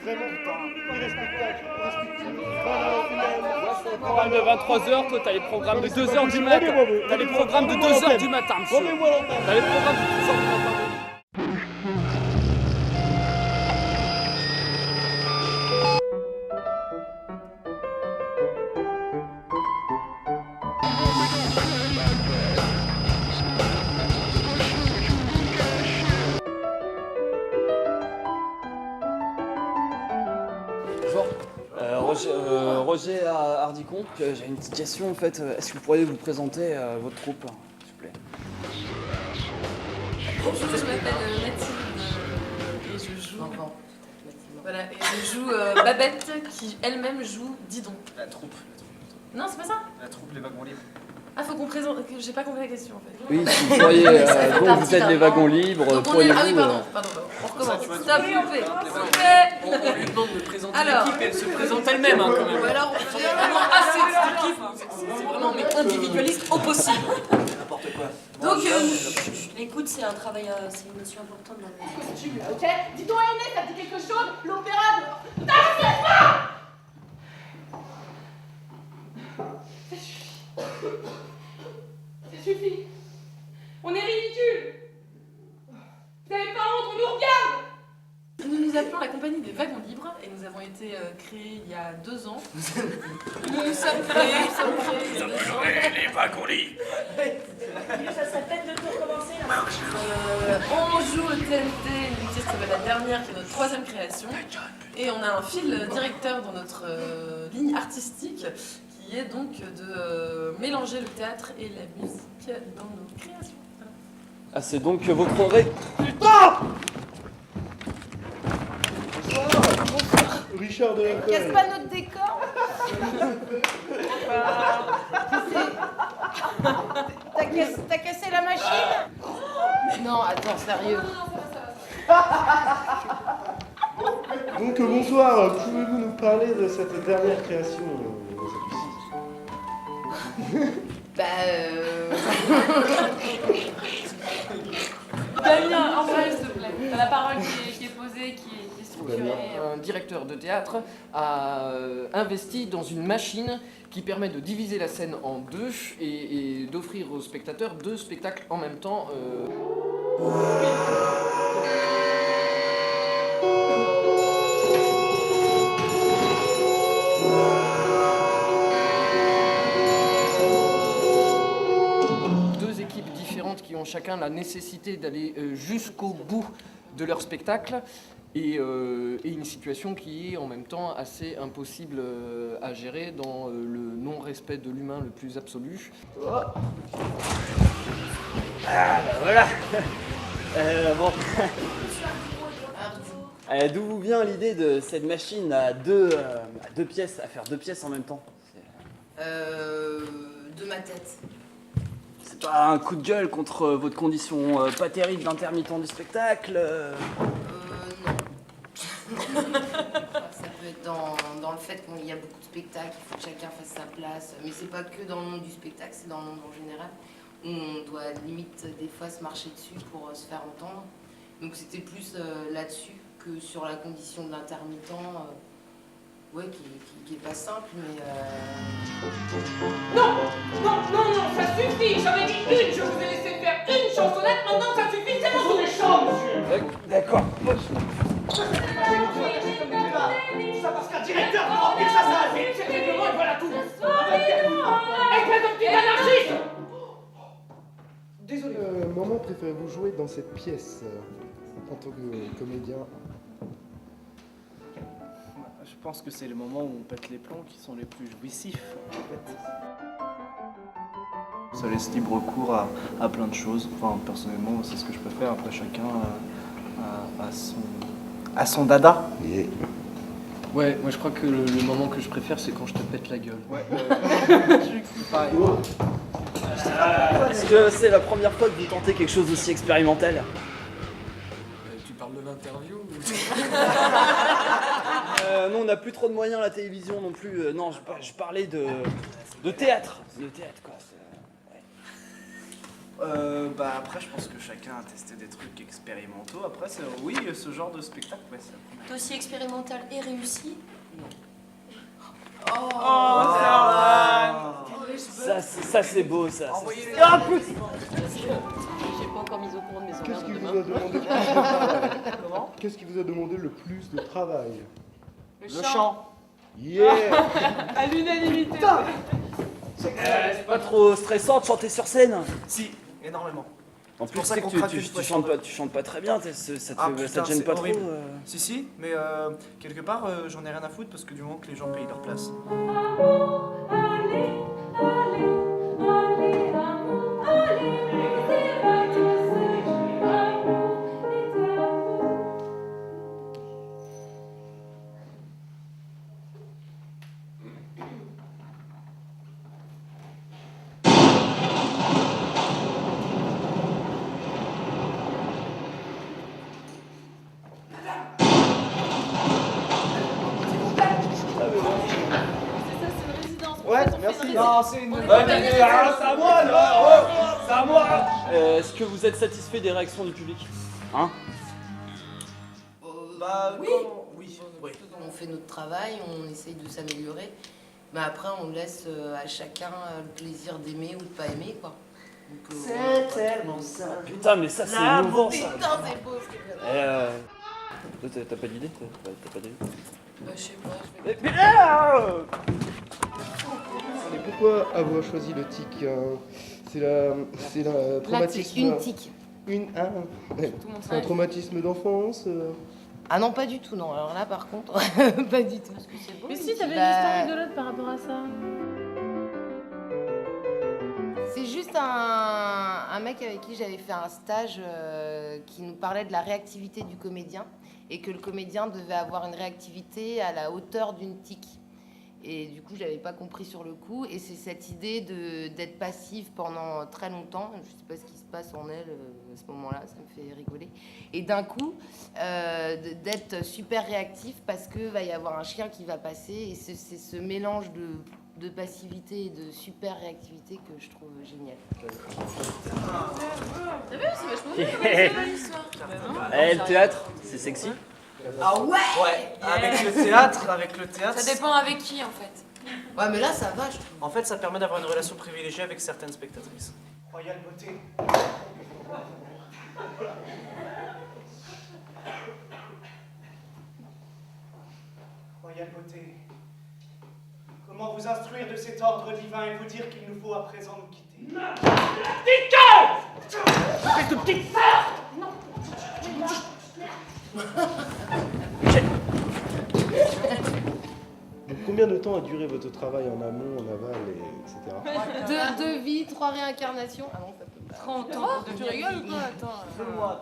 vraiment irrespectable. Programme de 23h, toi t'as les programmes de 2h du matin. T'as les programmes de 2h du matin, monsieur. T'as les programmes de 2h du matin. Roger à Hardicon, j'ai une petite question en fait. Est-ce que vous pourriez vous présenter votre troupe, s'il vous plaît? Bonjour, je m'appelle Mathilde et je joue. Voilà, et je joue Babette qui elle-même joue Didon. La troupe. Non, c'est pas ça? La troupe, les wagons libres. Ah, faut qu'on présente. J'ai pas compris la question en fait. Oui, si vous pourriez. Donc vous êtes les wagons libres. Donc on est... Ah oui, pardon. On recommence. Stop, coupé. On lui demande de présenter l'équipe et elle se présente elle-même quand même. Ou alors on est vraiment assez de l'équipe. C'est vraiment mais individualiste au possible. N'importe quoi. Donc, l'écoute, c'est un travail, c'est une notion importante dans la vie. Continue, ok? Dis-toi, Aîné, ça te dit quelque chose? L'opéra de... T'arrêtes pas! Ça suffit. On est ridicule. Vous avez pas honte, on nous regarde. nous nous appelons la compagnie des wagons libres et nous avons été créés il y a 2 ans. Nous sommes créés il y a 2 ans. Les wagons libres. Ça s'appelle de tout recommencer là. On joue au TNT, une pièce qui s'appelle La Dernière, qui est notre 3e création. Et on a un fil directeur dans notre ligne artistique, qui est donc de mélanger le théâtre et la musique dans nos créations. Voilà. Ah, c'est donc votre ré... Richard de la Casse pas notre décor. T'as cassé la machine? Non, attends, sérieux. Donc bonsoir, pouvez-vous nous parler de cette dernière création Damien, envoie s'il te plaît. T'as la parole qui est posée, qui est structurée. Un directeur de théâtre a investi dans une machine qui permet de diviser la scène en 2 et d'offrir aux spectateurs 2 spectacles en même temps. Deux équipes différentes qui ont chacun la nécessité d'aller jusqu'au bout de leur spectacle. Et une situation qui est en même temps assez impossible à gérer dans le non-respect de l'humain le plus absolu. Ah, bah voilà. Bon. D'où vous vient l'idée de cette machine à deux pièces, à faire 2 pièces en même temps? De ma tête. C'est pas un coup de gueule contre votre condition pas terrible d'intermittent du spectacle Non. Ça peut être dans le fait qu'il y a beaucoup de spectacles, il faut que chacun fasse sa place. Mais c'est pas que dans le monde du spectacle, c'est dans le monde en général. Où on doit limite des fois se marcher dessus pour se faire entendre. Donc c'était plus là-dessus que sur la condition de l'intermittent. Ouais, qui est pas simple, mais... Non, ça suffit. J'en ai dit une. Je vous ai laissé faire une chansonnette. Maintenant, ça suffit. C'est mon tour des chants, monsieur. D'accord. Ça parce qu'un directeur peut remplir ça va vite. C'est règlement et voilà tout. Espèce de petit anarchiste. Désolé. Moment préférez-vous jouer dans cette pièce en tant que comédien? Je pense que c'est le moment où on pète les plombs qui sont les plus jouissifs, en fait. Ça laisse libre cours à plein de choses. Enfin, personnellement, c'est ce que je préfère. Après, chacun a son dada. Yeah. Ouais, moi je crois que le moment que je préfère, c'est quand je te pète la gueule. Ouais. Pareil. Est-ce que c'est la première fois que vous tentez quelque chose d'aussi expérimental? Tu parles de l'interview Non, on n'a plus trop de moyens à la télévision non plus. Non, je parlais de théâtre. De théâtre, quoi. Bah après, je pense que chacun a testé des trucs expérimentaux. Après, oui, ce genre de spectacle, ouais, c'est la première. Dossier expérimental et réussi. Ça c'est beau, ça. Envoyez-les. Ah, putain. J'ai pas encore mis au courant de mes Qu'est-ce horaires qui de vous a demain. demandé le plus de travail? Comment? Qu'est-ce qui vous a demandé le plus de travail? Le chant. Yeah! À l'unanimité. C'est pas trop stressant de chanter sur scène. Si, énormément. En C'est plus, pour ça c'est qu'on que pratique pas tu chantes pas très bien, ça Ah, te putain, gêne c'est pas trop. horrible. Si, mais quelque part, j'en ai rien à foutre parce que du moment que les gens payent leur place. Ouais, merci. Non, c'est une. C'est à moi là. C'est à moi. Est-ce que vous êtes satisfait des réactions du public? Hein? Bah, Oui. Oui. On fait notre travail, on essaye de s'améliorer, mais après on laisse à chacun le plaisir d'aimer ou de pas aimer, quoi. Donc, C'est tellement ça. Putain, mais ça c'est émouvant ça. putain, c'est beau ce que tu as dit. T'as pas d'idée? T'as pas d'idée? Bah, je sais pas, je vais... Et pourquoi avoir choisi le tic? C'est la traumatisme. Une tique. C'est un traumatisme d'enfance. Ah non, pas du tout, non. Alors là, par contre, pas du tout. Mais si, t'avais une Bah, histoire rigolote par rapport à ça. C'est juste un mec avec qui j'avais fait un stage qui nous parlait de la réactivité du comédien et que le comédien devait avoir une réactivité à la hauteur d'une tique. Et du coup, je l'avais pas compris sur le coup. Et c'est cette idée d'être passive pendant très longtemps. Je sais pas ce qui se passe en elle à ce moment-là, ça me fait rigoler. Et d'un coup, d'être super réactif parce que va y avoir un chien qui va passer. Et c'est ce mélange de passivité et de super réactivité que je trouve génial. T'as vu, c'est vachement bien. C'est belle histoire. Eh, le théâtre, c'est sexy. Ah ouais. Avec le théâtre. Ça dépend avec qui en fait. Ouais, mais là, ça va, je trouve. En fait, ça permet d'avoir une relation privilégiée avec certaines spectatrices. Royale beauté. Royale beauté. Comment vous instruire de cet ordre divin et vous dire qu'il nous faut à présent nous quitter? Espèce de petite sœur. Donc, combien de temps a duré votre travail en amont, en aval, etc. Deux vies, 3 réincarnations. Ah non, ça peut pas. 30 ans. Tu rigoles ou quoi? Attends.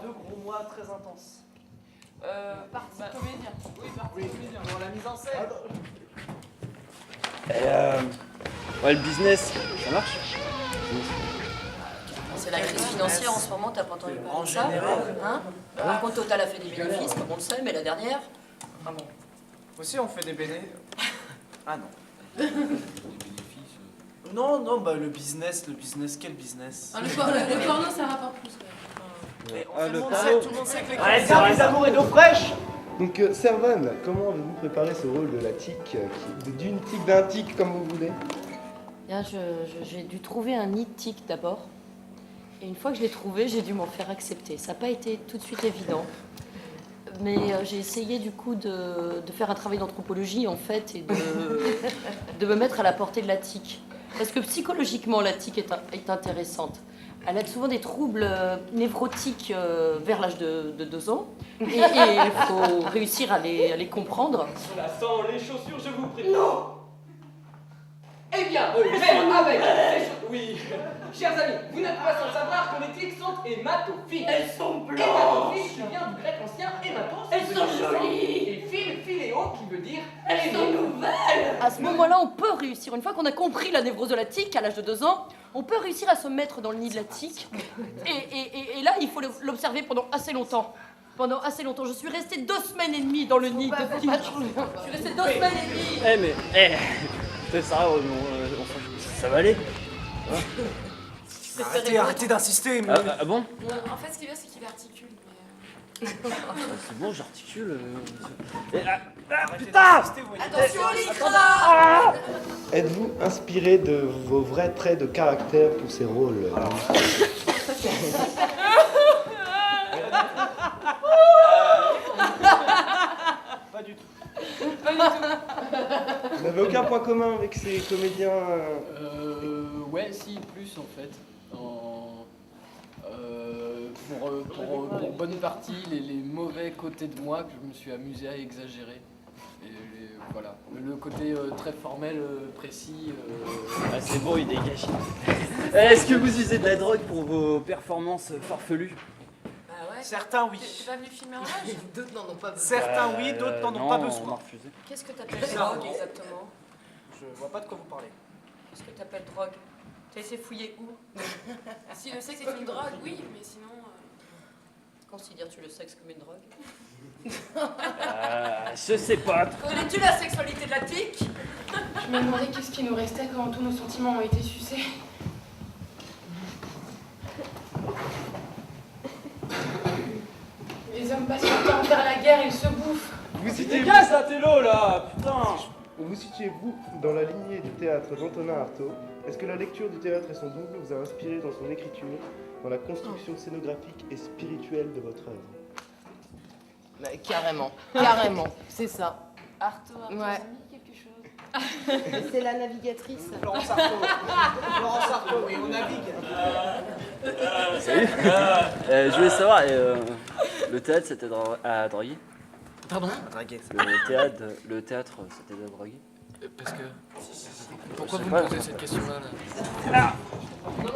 2 gros mois très intenses. Partie comédien. Oui, partie comédien. Pour la mise en scène. Ouais, le business, ça marche? C'est la crise financière en ce moment, t'as pas entendu parler En de ça général. hein? Par contre, Total a fait des bénéfices, comme on le sait, mais la dernière, vraiment. Aussi, on fait des bénéfices. Ah non. Non, bah le business, quel business? Ah, le porno, ça rapporte plus. Mais Ah, tout le le monde porno. sait que les Ouais, c'est vrai, ça. d'amour et d'eau fraîche. Donc, Servan, comment avez-vous préparé ce rôle de la tique, d'une tique, d'un tic, comme vous voulez? Bien, j'ai dû trouver un nid de tic d'abord. Et une fois que je l'ai trouvé, j'ai dû m'en faire accepter. Ça n'a pas été tout de suite évident. Mais j'ai essayé du coup de faire un travail d'anthropologie en fait et de me mettre à la portée de la tique. Parce que psychologiquement, la tique est intéressante. Elle a souvent des troubles névrotiques vers l'âge de 2 ans. Et il faut réussir à les comprendre. Cela sent les chaussures, je vous prie. Non. Eh bien, même avec ces chaussures. Oui. Chers amis, vous n'êtes pas sans savoir que les tiques sont hématophiles. Elles sont blanches. Hématophile qui vient du grec ancien hématos. Elles sont jolies. Et philéo qui veut dire elles sont nouvelles. À ce moment-là, on peut réussir. Une fois qu'on a compris la névrose de la tique à l'âge de 2 ans, on peut réussir à se mettre dans le nid de la tique. Et là, il faut l'observer pendant assez longtemps. Pendant assez longtemps. Je suis restée 2 semaines et demie dans le nid de tique. Je suis restée 2 semaines et demie. C'est ça, ça va aller. Arrêtez d'insister, mais... Ah bon? En fait, ce qui est bien, c'est qu'il articule. Mais C'est bon, j'articule. Putain! attention, l'icra. Êtes-vous inspiré de vos vrais traits de caractère pour ces rôles? Pas du tout. Vous n'avez aucun point commun avec ces comédiens Ouais, si, plus en fait. Pour bonne partie, les mauvais côtés de moi que je me suis amusé à exagérer. Et voilà. Le côté très formel, précis. Ah, c'est bon, il dégage. Est-ce que vous usez de la drogue pour vos performances farfelues? Bah ouais. Certains, oui. T'es pas venu filmer en live? D'autres n'en ont pas besoin. Certains, oui, d'autres n'en ont non, pas on m'a besoin. refusé. Qu'est-ce que t'appelles drogue exactement? Je vois pas de quoi vous parlez. Qu'est-ce que t'appelles drogue? T'as essayé de fouiller où? Si le sexe est une drogue, oui, mais sinon. Considères-tu le sexe comme une drogue? Je sais pas. Connais-tu la sexualité de la tique? Je me demandais qu'est-ce qui nous restait quand tous nos sentiments ont été sucés. Les hommes passent leur temps à faire la guerre, ils se bouffent. Vous situez-vous Dégage la télo là, putain. vous situez-vous dans la lignée du théâtre d'Antonin Artaud? Est-ce que la lecture du théâtre et son double vous a inspiré dans son écriture, dans la construction scénographique et spirituelle de votre œuvre? Bah, carrément, carrément, c'est ça. Arto, Ouais. ça me dit quelque chose. C'est la navigatrice. Florence Artaud. Florence Artaud, oui, on navigue. Salut. Je voulais savoir, le théâtre c'était à droguer? Pardon? Le théâtre c'était à droguer? Parce que... Pourquoi Je vous sais me pas. posez cette question-là là? Non,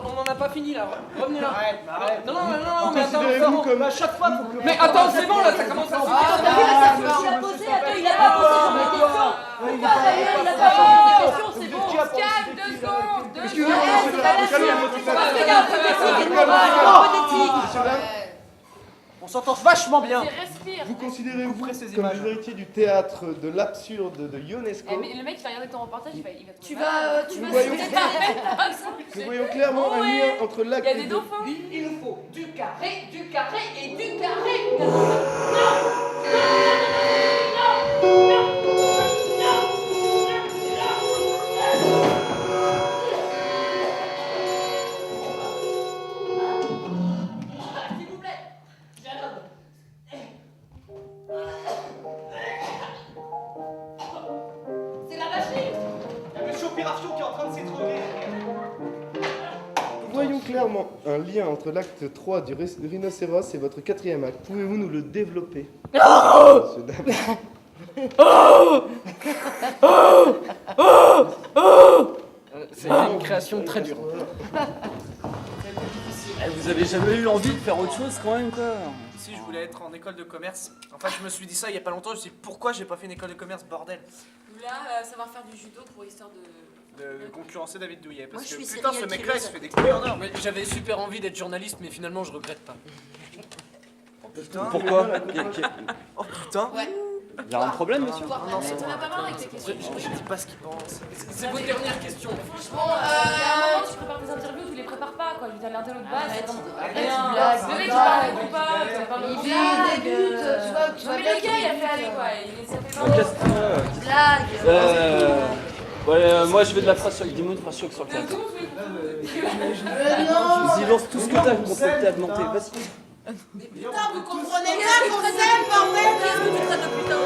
on n'en a pas fini là. Revenez là. Arrête, arrête. Non, Vous mais attends, considérez-vous comme... À chaque fois, vous... mais attends, c'est bon là, ça commence à se Il a posé, attends, il a pas posé sur ma question. Pourquoi d'ailleurs il a pas posé sur ma question, c'est bon. Calme, 2 secondes, 2 Excusez-moi, secondes. monsieur Dame, calmez-vous, monsieur Dame. Parce qu'il y a un peu d'éthique et de morale, un peu d'éthique. Monsieur Dame, On s'entend vachement bien. Respire. vous considérez-vous Couperez ces comme images. les héritiers du théâtre de l'absurde de Ionesco? Mais le mec, il va regarder ton reportage, il va te Tu malade. vas Nous voyons- se Nous voyons clairement un lien entre Il y l'acte a des de... dauphins. Il nous faut du carré et du carré. S'il vous plaît, j'ai un homme. C'est la machine. Il y a Monsieur Opération qui est en train de s'étrangler. Nous voyons clairement un lien entre l'acte 3 du rhinocéros et votre 4e acte. Pouvez-vous nous le développer? Monsieur Dame. C'est une création très dure. Vous avez jamais eu envie de faire autre chose quand même quoi? Si je voulais être en école de commerce, en fait je me suis dit ça il y a pas longtemps, je me suis dit pourquoi j'ai pas fait une école de commerce, bordel, Là, savoir faire du judo pour histoire de. de concurrencer David Douillet, parce Moi, je que suis putain ce serial mec là il se killer. fait des couilles en or. Mais j'avais super envie d'être journaliste, mais finalement je regrette pas. Putain, Pourquoi? oh putain, Ouais. Il y a un problème monsieur? T'en as pas marre avec tes questions. je dis pas ce qu'il pense. C'est votre dernière question. Franchement, il y a un moment, tu prépares tes interviews, tu les prépares pas, quoi. Je veux dire, l'interview de base, c'est vraiment. Arrête, Rien. tu blagues, Le mec, tu il parle blagues. beaucoup pas, tu parles Il beaucoup fait pas. des buts, tu vois Non, mais le gars, il a fait aller, quoi. Ça fait Casse-toi. Blague. Ouais, moi je vais de la phrase choc, dis-moi une phrase choc sur le théâtre. Vas-y, lance tout ce que t'as contre le théâtre nantais, vas-y. Putain, vous comprenez bien qu'on s'aime, bordel! Qu'est-ce que tu traites de putain?